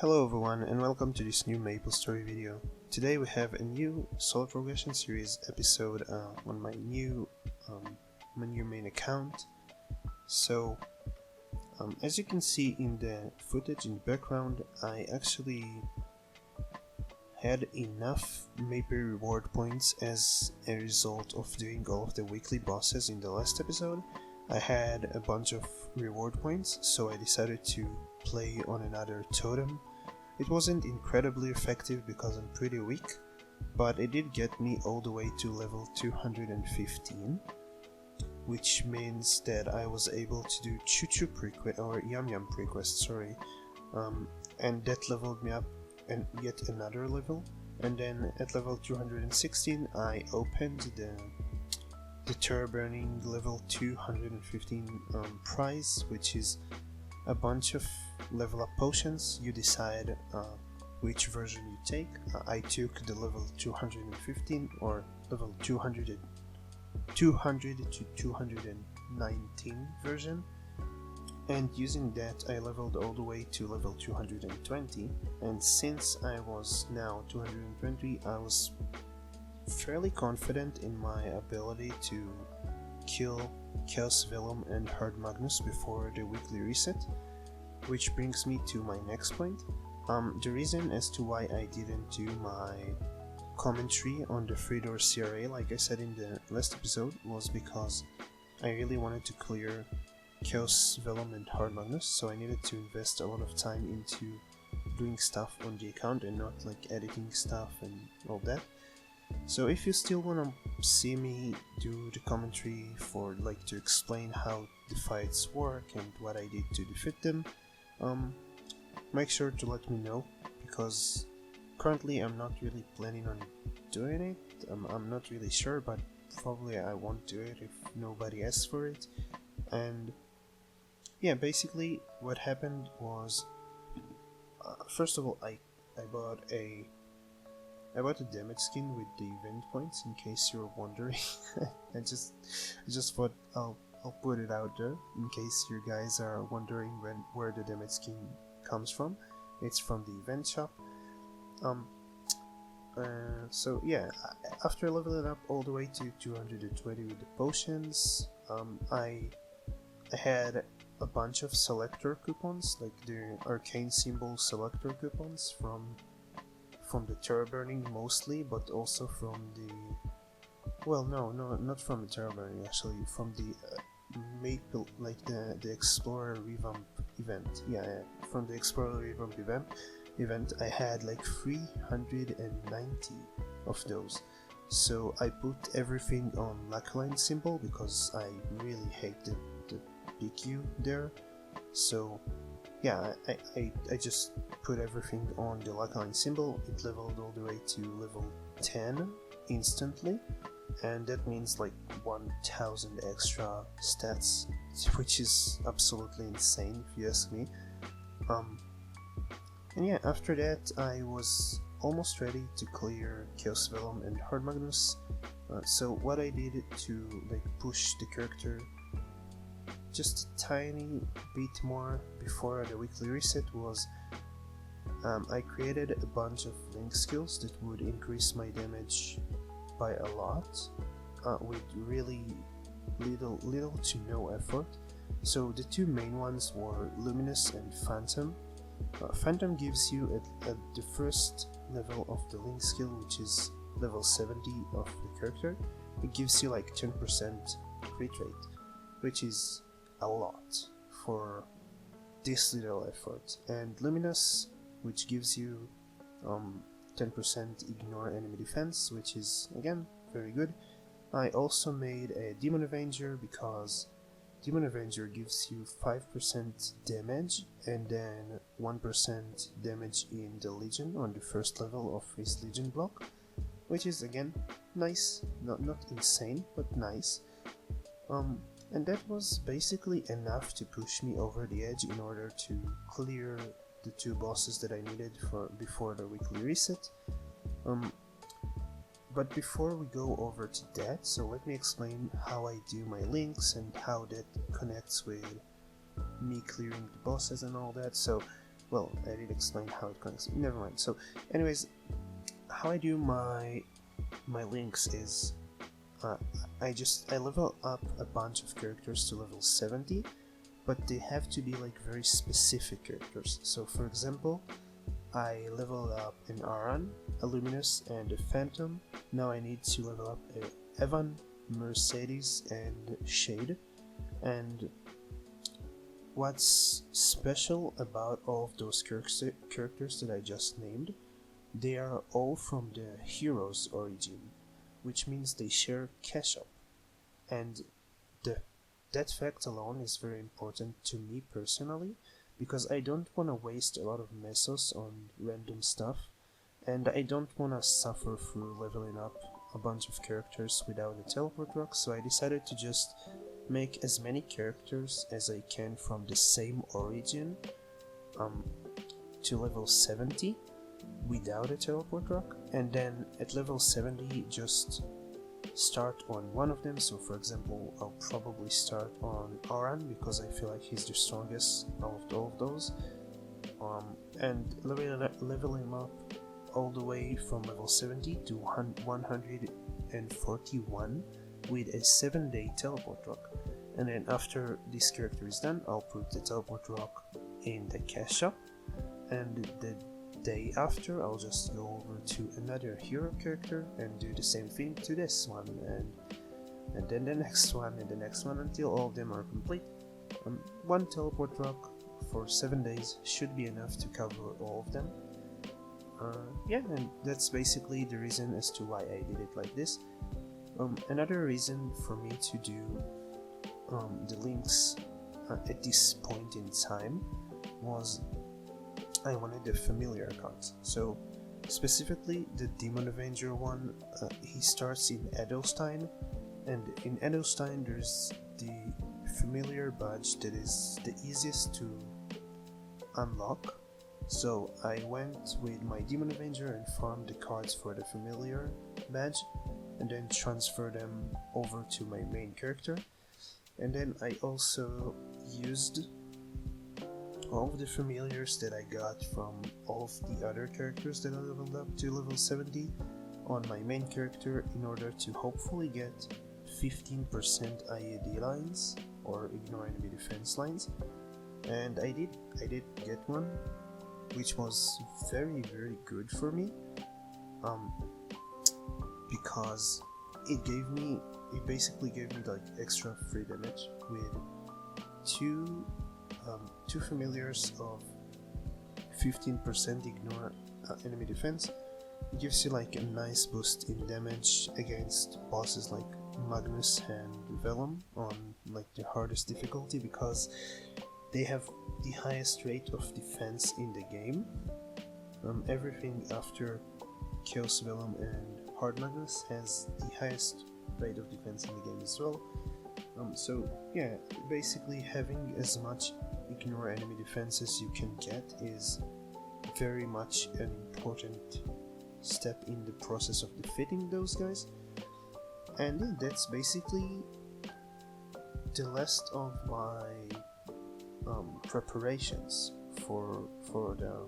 Hello everyone and welcome to this new Maplestory video. Today we have a new solo progression series episode on my new main account. So as you can see in the footage in the background, I actually had enough Maple reward points as a result of doing all of the weekly bosses in the last episode. I had a bunch of reward points, so I decided to play on another totem. It wasn't incredibly effective because I'm pretty weak, but it did get me all the way to level 215, which means that I was able to do Choo Choo prequest or Yum Yum prequest, sorry, and that leveled me up and yet another level. And then at level 216 I opened the Terror Burning level 215 prize, which is a bunch of level up potions. You decide which version you take. I took the level 215 or level 200 to 219 version, and using that I leveled all the way to level 220, and since I was now 220 I was fairly confident in my ability to kill Chaos Vellum and Hard Magnus before the weekly reset, which brings me to my next point. The reason as to why I didn't do my commentary on the 3-door CRA like I said in the last episode was because I really wanted to clear Chaos Vellum and Hard Magnus, so I needed to invest a lot of time into doing stuff on the account and not like editing stuff and all that. So if you still want to see me do the commentary for like to explain how the fights work and what I did to defeat them, make sure to let me know, because currently I'm not really planning on doing it. I'm not really sure, but probably I won't do it if nobody asks for it. And yeah, basically what happened was, first of all, I bought a damage skin with the event points, in case you're wondering. I just thought I'll put it out there in case you guys are wondering where the damage skin comes from. It's from the event shop. So yeah, after leveling up all the way to 220 with the potions, I had a bunch of selector coupons, like the arcane symbol selector coupons from the Terror Burning mostly, but also from the, well, no, not from the Terror Burning actually, from the Maple, like the Explorer Revamp event. Yeah, from the Explorer Revamp event I had like 390 of those. So I put everything on Lackline symbol because I really hate the PQ there. So yeah, I just put everything on the Lackline symbol. It leveled all the way to level 10 instantly, and that means like 1000 extra stats, which is absolutely insane if you ask me. And yeah, after that I was almost ready to clear Chaos Vellum and Hard Magnus. So what I did to like push the character just a tiny bit more before the weekly reset was I created a bunch of link skills that would increase my damage by a lot with really little to no effort. So the two main ones were Luminous and Phantom. Phantom gives you at the first level of the link skill, which is level 70 of the character, it gives you like 10% crit rate, which is a lot for this little effort. And Luminous, which gives you 10% ignore enemy defense, which is again very good. I also made a Demon Avenger because Demon Avenger gives you 5% damage and then 1% damage in the Legion on the first level of his Legion block, which is again nice, not insane, but nice. And that was basically enough to push me over the edge in order to clear the two bosses that I needed before the weekly reset. But before we go over to that, so let me explain how I do my links and how that connects with me clearing the bosses and all that. So well, I did explain how it connects. Never mind. So, anyways, how I do my links is I level up a bunch of characters to level 70, but they have to be like very specific characters. So, for example, I leveled up an Aran, a Luminous, and a Phantom. Now I need to level up a Evan, Mercedes, and Shade. And what's special about all of those characters that I just named, they are all from the hero's origin, which means they share cash-up. And that fact alone is very important to me personally, because I don't want to waste a lot of mesos on random stuff, and I don't want to suffer through leveling up a bunch of characters without a teleport rock, so I decided to just make as many characters as I can from the same origin to level 70 without a teleport rock, and then at level 70 just start on one of them. So for example, I'll probably start on Aran because I feel like he's the strongest out of all of those, and leveling him up all the way from level 70 to 141 with a 7-day teleport rock. And then after this character is done, I'll put the teleport rock in the cash shop, and the day after I'll just go over to another hero character and do the same thing to this one, and then the next one and the next one until all of them are complete. One teleport rock for 7 days should be enough to cover all of them. Yeah, and that's basically the reason as to why I did it like this. Another reason for me to do the links at this point in time was I wanted the familiar cards. So specifically the Demon Avenger one, he starts in Edelstein, and in Edelstein there's the familiar badge that is the easiest to unlock. So I went with my Demon Avenger and farmed the cards for the familiar badge, and then transfer them over to my main character. And then I also used all of the familiars that I got from all of the other characters that I leveled up to level 70 on my main character in order to hopefully get 15% IAD lines, or ignore enemy defense lines. And I did get one, which was very good for me, because it basically gave me like extra free damage with two familiars of 15% ignore enemy defense. It gives you like a nice boost in damage against bosses like Magnus and Vellum on like the hardest difficulty, because they have the highest rate of defense in the game. Everything after Chaos Vellum and Hard Magnus has the highest rate of defense in the game as well. So yeah, basically having as much ignore enemy defense as you can get is very much an important step in the process of defeating those guys. And yeah, that's basically the last of my preparations for the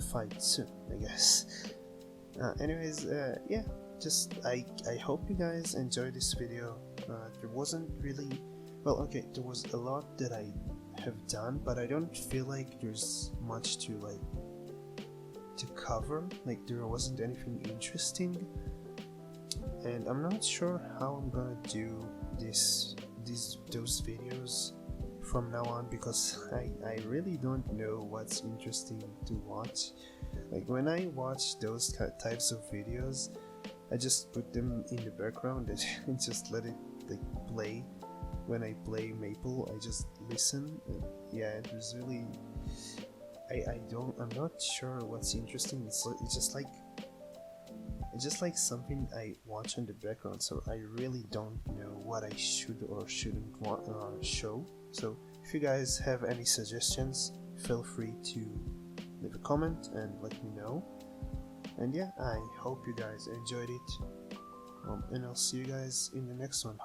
fight soon, I guess. Anyways, yeah, just I hope you guys enjoyed this video. There wasn't really, well, okay, there was a lot that I have done, but I don't feel like there's much to cover. Like, there wasn't anything interesting, and I'm not sure how I'm gonna do those videos from now on, because I really don't know what's interesting to watch. Like, when I watch those types of videos, I just put them in the background and just let it like play. When I play Maple, I just listen. Yeah, there's really, I'm not sure what's interesting. It's just like something I watch in the background, so I really don't know what I should or shouldn't show. So if you guys have any suggestions, feel free to leave a comment and let me know. And yeah, I hope you guys enjoyed it, and I'll see you guys in the next one.